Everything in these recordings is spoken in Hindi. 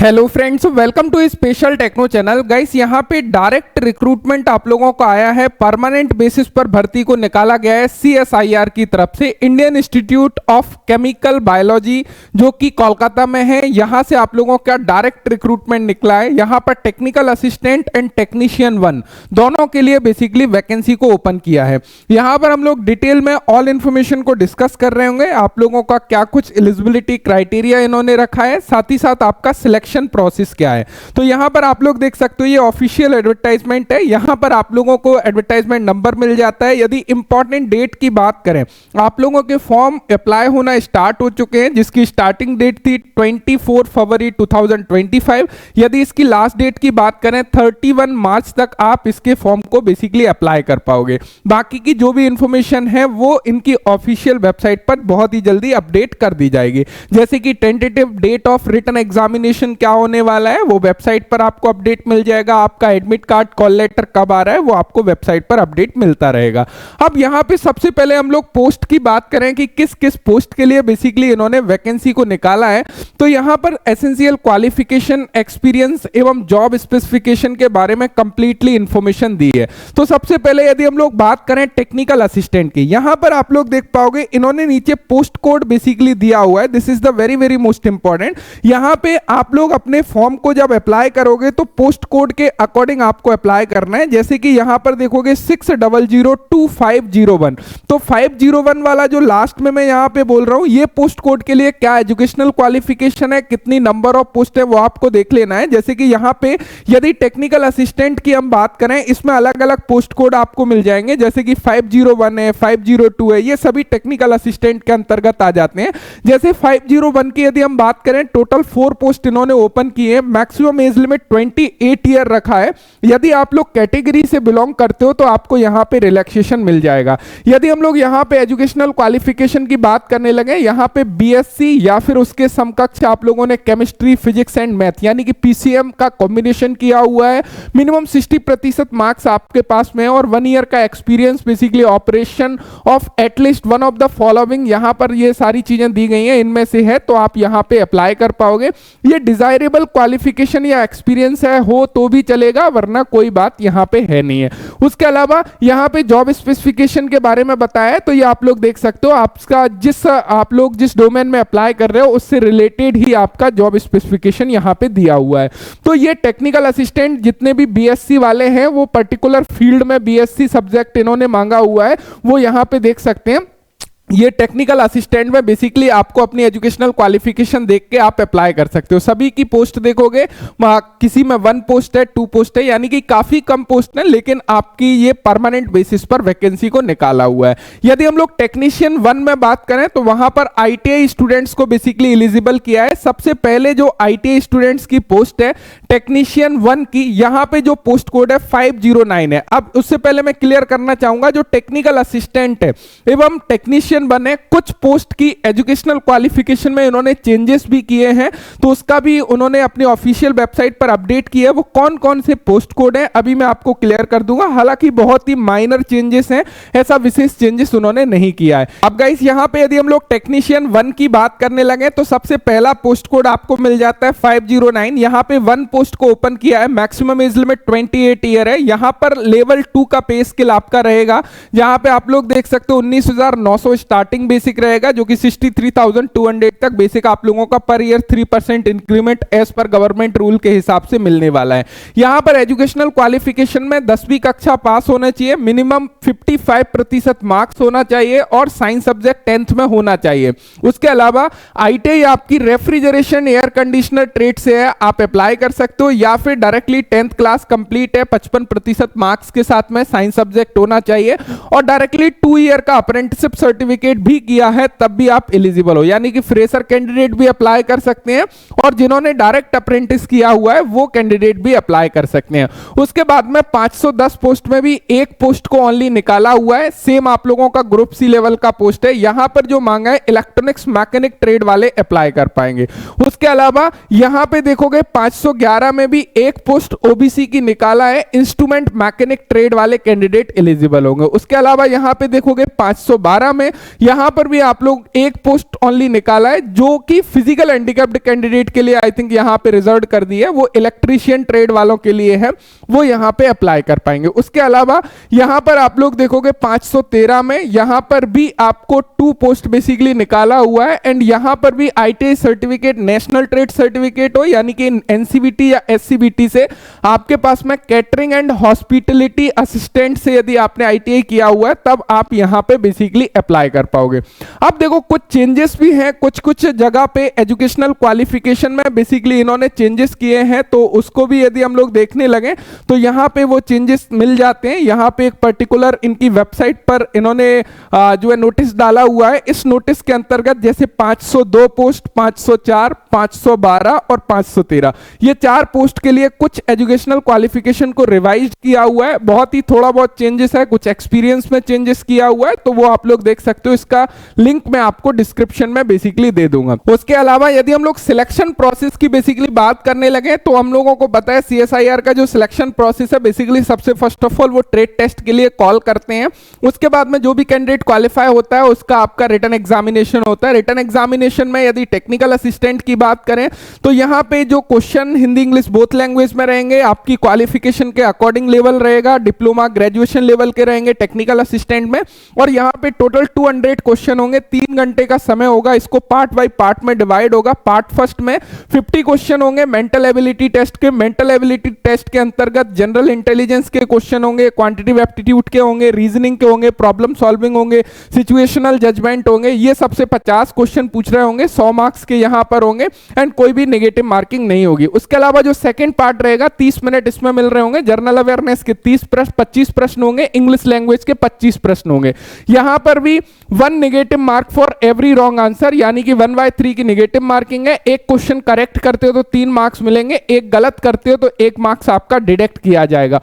Hello friends, welcome to special techno channel. Guys, यहाँ पे डायरेक्ट रिक्रूटमेंट आप लोगों को आया है। परमानेंट बेसिस पर भर्ती को निकाला गया है CSIR की तरफ से, Indian institute of chemical biology, जो कि कोलकाता में है। यहाँ से आप लोगों का डायरेक्ट रिक्रूटमेंट निकला है। यहाँ पर टेक्निकल असिस्टेंट एंड टेक्नीशियन 1 दोनों के लिए बेसिकली वैकेंसी को ओपन किया है। यहाँ पर हम लोग डिटेल में ऑल इन्फॉर्मेशन को डिस्कस कर रहे होंगे। आप लोगों का क्या कुछ एलिजिबिलिटी क्राइटेरिया इन्होंने रखा है, साथ ही साथ आपका सिलेक्शन प्रोसेस क्या है। तो यहां पर आप लोग देख सकते हो, ये ऑफिशियल एडवर्टाइजमेंट है। यहां पर आप लोगों को एडवर्टाइजमेंट नंबर मिल जाता है। यदि इंपॉर्टेंट डेट की बात करें, आप लोगों के फॉर्म अप्लाई होना स्टार्ट हो चुके हैं, जिसकी स्टार्टिंग डेट थी 24 फरवरी 2025। यदि इसकी लास्ट डेट की बात करें 31 मार्च तक आप इसके फॉर्म को बेसिकली अप्लाई कर पाओगे। बाकी की जो भी इंफॉर्मेशन है वो इनकी ऑफिशियल वेबसाइट पर बहुत ही जल्दी अपडेट कर दी जाएगी। जैसे कि tentative date of written examination क्या होने वाला है वो वेबसाइट पर आपको अपडेट मिल जाएगा। आपका एडमिट कार्ड, कॉल लेटर कब आ रहा है वो आपको वेबसाइट पर अपडेट मिलता रहेगा। अब यहां पे सबसे पहले हम लोग पोस्ट की बात करें कि किस किस पोस्ट के लिए बेसिकली इन्होंने वैकेंसी को निकाला है। तो यहां पर एसेंशियल क्वालिफिकेशन, एक्सपीरियंस एवं जॉब स्पेसिफिकेशन के बारे में कंप्लीटली इंफॉर्मेशन दी है। तो सबसे पहले यदि हम लोग बात करें टेक्निकल असिस्टेंट की, यहां पर आप लोग देख पाओगे इन्होंने नीचे पोस्ट कोड बेसिकली दिया हुआ है। This is the very very most important. यहां पे आप लोग अपने फॉर्म को जब अप्लाई करोगे तो पोस्ट कोड के अकॉर्डिंग आपको अप्लाई करना है। जैसे कि यहां पर देखोगे 6002-501, तो 501 वाला जो लास्ट में मैं यहां पे बोल रहा हूं, ये पोस्ट कोड के लिए क्या एजुकेशनल क्वालिफिकेशन है, कितनी नंबर ऑफ पोस्ट है वो आपको देख लेना है। जैसे कि यहां पे यदि टेक्निकल असिस्टेंट की हम बात करें, इसमें अलग अलग पोस्ट कोड आपको मिल जाएंगे। जैसे कि 501 है, 502 है, ये सभी टेक्निकल असिस्टेंट के अंतर्गत आ जाते हैं। जैसे 501 की यदि हम बात करें, टोटल 4 पोस्ट इन्होंने ओपन किए। मैक्सिमम एज लिमिट 28 ईयर रखा है। यदि आप लोग कैटेगरी से बिलोंग करते हो तो आपको यहां पे रिलैक्सेशन मिल जाएगा। यदि हम लोग यहां पे एजुकेशनल क्वालिफिकेशन की बात करने लगे, यहां पे BSc या फिर उसके समकक्ष आप लोगों ने केमिस्ट्री, फिजिक्स एंड मैथ यानी कि PCM का कॉम्बिनेशन किया हुआ है। मिनिमम 60% मार्क्स आपके पास में है और 1 ईयर का experience basically operation of at least one of the following, यहां पर ये सारी चीजें दी गई हैं, इनमें से है तो आप यहां पे अप्लाई कर पाओगे। ये डिजायरेबल क्वालिफिकेशन या एक्सपीरियंस है हो तो भी चलेगा, वरना कोई बात यहां पे है नहीं है। उसके अलावा यहां पे जॉब स्पेसिफिकेशन के बारे में बताया है, तो ये आप लोग देख सकते हो। आप लोग जिस डोमेन में अप्लाई कर रहे हो उससे रिलेटेड ही आपका जॉब स्पेसिफिकेशन यहां पे दिया हुआ है। तो ये टेक्निकल असिस्टेंट जितने भी BSc वाले हैं, वो पर्टिकुलर फील्ड में BSc सब्जेक्ट इन्होंने मांगा हुआ है, वो यहां पे देख सकते हैं। ये टेक्निकल असिस्टेंट में बेसिकली आपको अपनी एजुकेशनल क्वालिफिकेशन देख के आप अप्लाई कर सकते हो। सभी की पोस्ट देखोगे, किसी में 1 पोस्ट है, 2 पोस्ट है, यानी कि काफी कम पोस्ट है, लेकिन आपकी ये परमानेंट बेसिस पर वैकेंसी को निकाला हुआ है। यदि हम लोग टेक्नीशियन 1 में बात करें तो वहां पर ITI स्टूडेंट्स को बेसिकली एलिजिबल किया है। सबसे पहले जो ITI स्टूडेंट्स की पोस्ट है टेक्नीशियन 1 की, यहां पे जो पोस्ट कोड है 509 है। अब उससे पहले मैं क्लियर करना चाहूंगा, जो टेक्निकल असिस्टेंट है एवं टेक्नीशियन बने, कुछ पोस्ट की एजुकेशनल क्वालिफिकेशन में इन्होंने चेंजेस भी किए हैं, तो उसका भी उन्होंने अपनी ऑफिशियल वेबसाइट पर अपडेट किया है। वो कौन कौन से पोस्ट कोड हैं अभी मैं आपको क्लियर कर दूंगा। हालांकि बहुत ही माइनर चेंजेस हैं, ऐसा विशेष चेंजेस उन्होंने नहीं किया है। अब गाइस, यहां पे यदि हम लोग टेक्नीशियन 1 की बात करने लगे तो सबसे पहला पोस्ट कोड आपको मिल जाता है 509। यहां पे 1 पोस्ट को ओपन किया है। मैक्सिमम एज लिमिट 28 ईयर है। यहां पर लेवल 2 का पे स्केल आपका रहेगा, जहां पे आप लोग देख सकते हो 19,900 स्टार्टिंग बेसिक रहेगा, जो कि 63,200 तक बेसिक आप लोगों का per year 3% increment as per government rule के हिसाब से मिलने वाला है। यहां पर एजुकेशनल क्वालिफिकेशन में 10वीं कक्षा पास होना चाहिए, मिनिमम 55% मार्क्स होना चाहिए और साइंस सब्जेक्ट 10th में होना चाहिए। उसके अलावा ITI आपकी रेफ्रिजरेशन एयर कंडीशनर ट्रेड से है, आप अप्लाई कर सकते हो, या फिर डायरेक्टली 10th क्लास कंप्लीट है 55% मार्क्स के साथ में साइंस सब्जेक्ट होना चाहिए, और डायरेक्टली 2 ईयर का अप्रेंटिसशिप सर्टिफिकेट भी किया है तब भी आप एलिजिबल हो। यानी कि फ्रेशर कैंडिडेट भी अप्लाई कर सकते हैं और जिन्होंने डायरेक्ट अप्रेंटिस किया हुआ है वो कैंडिडेट भी अप्लाई कर सकते हैं। उसके बाद में 510 पोस्ट में भी एक पोस्ट को ओनली निकाला हुआ है। सेम आप लोगों का ग्रुप C लेवल का पोस्ट है। यहां पर जो मांगा है इलेक्ट्रॉनिक्स मैकेनिक ट्रेड वाले अप्लाई कर पाएंगे। उसके अलावा यहां पे देखोगे 511 2011 में भी एक पोस्ट ओबीसी की निकाला है, इंस्ट्रूमेंट मैकेनिक ट्रेड वाले कैंडिडेट एलिजिबल होंगे। उसके अलावा यहां पे देखोगे 512 में यहां पर भी आप लोग एक पोस्ट ओनली निकाला है, जो कि फिजिकल हैंडिकैप्ड कैंडिडेट के लिए आई थिंक यहां पे रिजर्व कर दी है, वो इलेक्ट्रीशियन ट्रेड वालों के लिए है, वो यहां पे अप्लाई कर पाएंगे। उसके अलावा यहां पर आप लोग देखोगे 513 में यहां पर भी आपको 2 पोस्ट बेसिकली निकाला हुआ है, एंड यहां पर भी ITI certificate, national trade certificate हो यानी कि एनसीबीटी या एससीबीटी से, आपके पास में कैटरिंग एंड हॉस्पिटलिटी असिस्टेंट से यदि आपने आईटीआई किया हुआ है तब आप यहां पे बेसिकली अप्लाई कर पाओगे। अब देखो कुछ चेंजेस भी हैं, कुछ जगह पे एजुकेशनल क्वालिफिकेशन में बेसिकली इन्होंने चेंजेस किए हैं, तो उसको भी यदि हम लोग देखने लगे तो यहां पे वो चेंजेस मिल जाते हैं। यहां पे एक पर्टिकुलर इनकी वेबसाइट पर इन्होंने जो है नोटिस डाला हुआ है। इस नोटिस के अंतर्गत जैसे 502 पोस्ट, 504, 512 और 513, ये 4 पोस्ट के लिए कुछ एजुकेशनल क्वालिफिकेशन को रिवाइज किया हुआ है। बहुत ही थोड़ा बहुत चेंजेस है, कुछ एक्सपीरियंस में चेंजेस किया हुआ है, तो वो आप लोग देख सकते हो। इसका लिंक मैं आपको डिस्क्रिप्शन में बेसिकली दे दूंगा। उसके अलावा यदि हम लोग सिलेक्शन प्रोसेस की बेसिकली बात करने लगे तो हम लोगों को पता है सीएसआईआर का जो सिलेक्शन प्रोसेस है बेसिकली सबसे फर्स्ट ऑफ ऑल वो ट्रेड टेस्ट के लिए कॉल करते हैं। उसके बाद में जो भी कैंडिडेट क्वालिफाई होता है उसका आपका रिटन एग्जामिनेशन होता है। रिटन एग्जामिनेशन में यदि टेक्निकल असिस्टेंट की बात करें तो यहां पे जो question Hindi English both language में रहेंगे, आपकी क्वालिफिकेशन के अकॉर्डिंग लेवल रहेगा, डिप्लोमा ग्रेजुएशन लेवल के रहेंगे टेक्निकल असिस्टेंट में, और यहां पे टोटल 200 क्वेश्चन होंगे, 3 घंटे का समय होगा। इसको पार्ट बाय पार्ट में डिवाइड होगा। पार्ट फर्स्ट में 50 क्वेश्चन होंगे मेंटल एबिलिटी टेस्ट के। मेंटल एबिलिटी टेस्ट के अंतर्गत जनरल इंटेलिजेंस के क्वेश्चन होंगे, क्वांटिटेटिव एप्टीट्यूड के होंगे, रीजनिंग के होंगे, प्रॉब्लम सॉल्विंग होंगे, सिचुएशनल जजमेंट होंगे। ये सबसे 50 क्वेश्चन पूछ रहे होंगे, 100 मार्क्स के यहां पर होंगे, एंड कोई भी नेगेटिव मार्किंग नहीं होगी। उसके अलावा जो सेकंड पार्ट रहेगा 30 मिनट इसमें मिल रहे होंगे। जनरल अवेयरनेस के 30 प्रश्न, 25 प्रश्न होंगे, इंग्लिश लैंग्वेज के 25 प्रश्न होंगे। यहां पर भी 1 negative mark for every wrong answer, यानी कि 1/3 की नेगेटिव मार्किंग है। एक क्वेश्चन करेक्ट करते हो तो 3 मार्क्स मिलेंगे, एक गलत करते हो तो 1 मार्क्स आपका डिडक्ट किया जाएगा।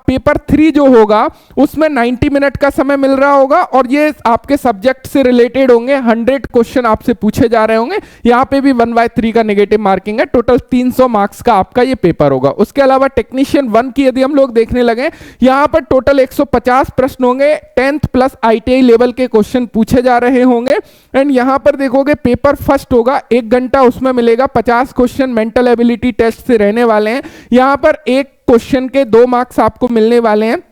पेपर 3 जो होगा उसमें 90 मिनट का समय मिल रहा होगा, और ये आपके सब्जेक्ट से रिलेटेड होंगे। 100 क्वेश्चन आपसे पूछे जा रहे होंगे। यहां पे भी 1/3 का नेगेटिव मार्किंग है। टोटल 300 मार्क्स का आपका ये पेपर होगा। उसके अलावा टेक्नीशियन 1 की यदि हम लोग देखने लगे, यहां पर टोटल 150 प्रश्न होंगे, 10th प्लस आईटीआई लेवल के क्वेश्चन पूछे जा रहे होंगे। एंड यहां पर देखोगे पेपर फर्स्ट होगा, 1 घंटा उसमें मिलेगा, 50 क्वेश्चन मेंटल एबिलिटी टेस्ट से रहने वाले हैं। यहां पर एक क्वेश्चन के 2 मार्क्स आपको मिलने वाले हैं।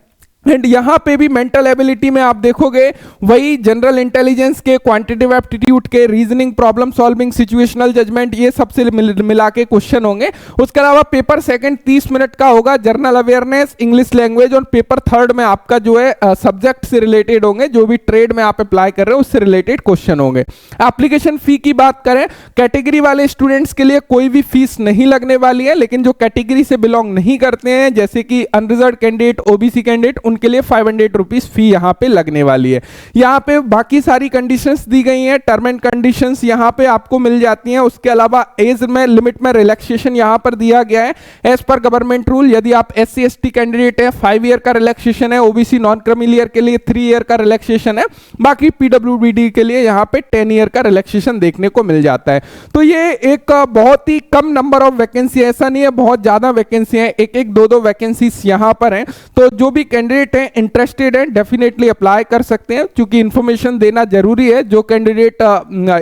एंड यहां पे भी मेंटल एबिलिटी में आप देखोगे वही जनरल इंटेलिजेंस के, क्वांटिटेटिव एप्टीट्यूड के, reasoning, problem solving, situational judgement, ये सबसे मिला के क्वेश्चन होंगे। उसके अलावा पेपर सेकंड 30 मिनट का होगा, जनरल अवेयरनेस, इंग्लिश लैंग्वेज, और पेपर थर्ड में आपका जो है सब्जेक्ट से रिलेटेड होंगे, जो भी ट्रेड में आप अप्लाई कर रहे हो उससे रिलेटेड क्वेश्चन होंगे। एप्लीकेशन फी की बात करें, कैटेगरी वाले स्टूडेंट्स के लिए कोई भी फीस नहीं लगने वाली है, लेकिन जो कैटेगरी से बिलोंग नहीं करते हैं जैसे कि अनरिजर्व कैंडिडेट, ओबीसी कैंडिडेट, उनके लिए 500 रुपीज फी यहां पे लगने वाली है। यहां पे बाकी सारी कंडीशंस दी गई हैं, टर्म एंड कंडीशंस यहां पे आपको मिल जाती हैं। उसके अलावा एज में लिमिट में रिलैक्सेशन यहां पर दिया गया है एज पर गवर्नमेंट रूल। यदि आप SC ST कैंडिडेट है 5 ईयर का रिलैक्सेशन है, ओबीसी नॉन क्रिमिलियर के लिए 3 ईयर का रिलैक्सेशन है, बाकी PWBD के लिए यहां पे 10 ईयर का रिलैक्सेशन देखने को मिल जाता है। तो ये एक बहुत ही कम नंबर ऑफ वैकेंसी, ऐसा नहीं है बहुत ज्यादा वैकेंसी है, 1-1, 2-2 वैकेंसीज यहां पर हैं। तो जो भी कैंडिडेट है इंटरेस्टेड है डेफिनेटली अप्लाई कर सकते हैं, क्योंकि इंफॉर्मेशन देना जरूरी है। जो कैंडिडेट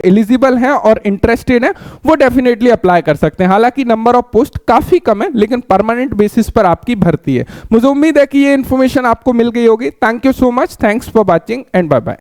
एलिजिबल है और इंटरेस्टेड है वो डेफिनेटली अप्लाई कर सकते हैं। हालांकि नंबर ऑफ पोस्ट काफी कम है, लेकिन परमानेंट बेसिस पर आपकी भर्ती है। मुझे उम्मीद है कि ये इंफॉर्मेशन आपको मिल गई होगी। Thank you so much, thanks for watching and bye bye.